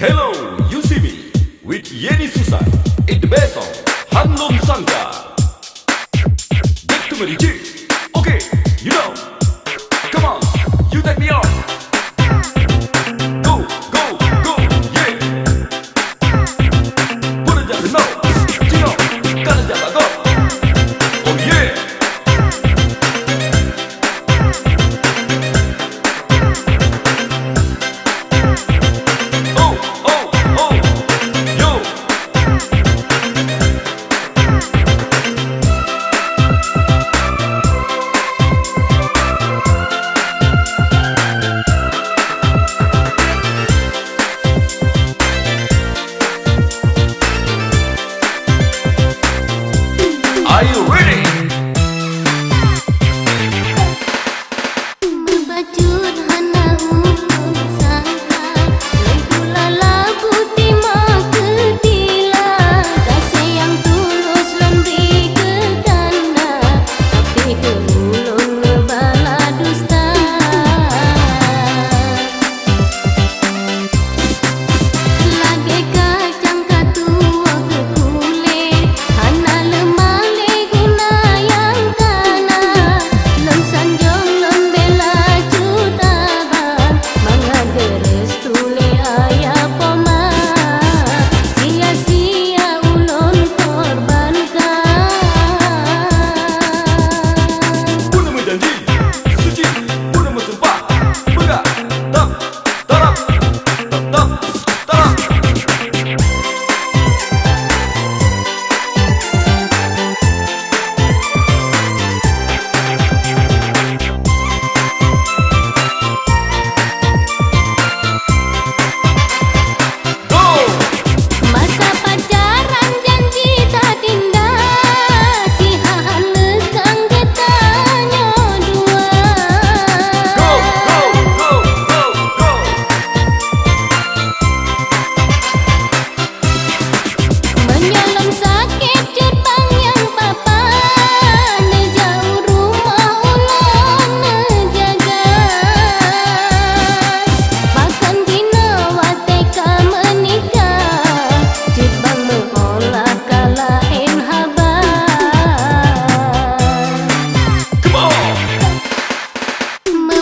Hello, you see me with Yeni Susan. It's the best song, Hanlon Sangha. Get to me, G. Okay, you know. Come on, you take me on. Go, go, go, yeah. Put it down, no. Gino, gotta jump, go. Oh yeah. Are you ready? Membajut hana hukum sangka Legula lagu tima ketila Kasih yang tulus lembih ke tanda Tapi keulung ngebala dusta Lagi kacang katua ke kulit Hana lemah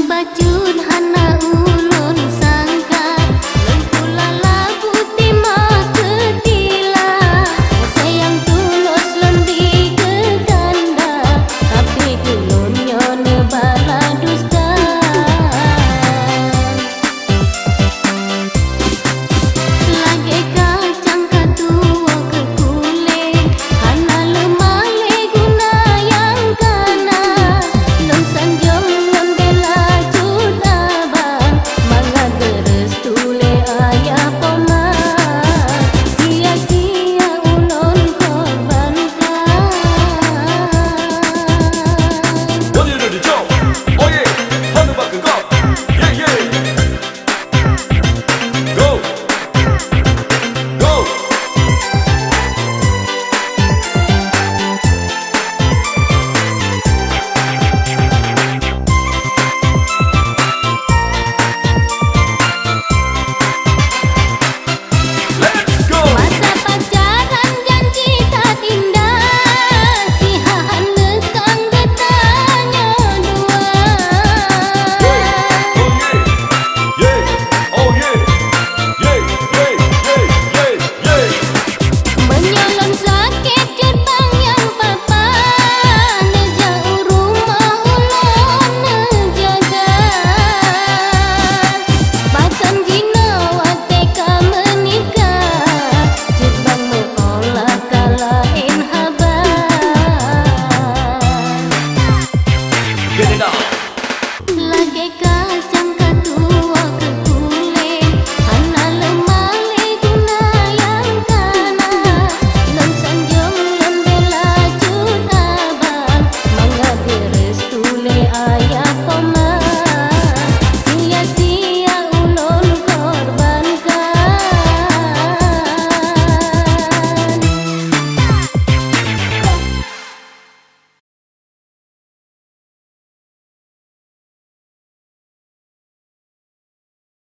Baju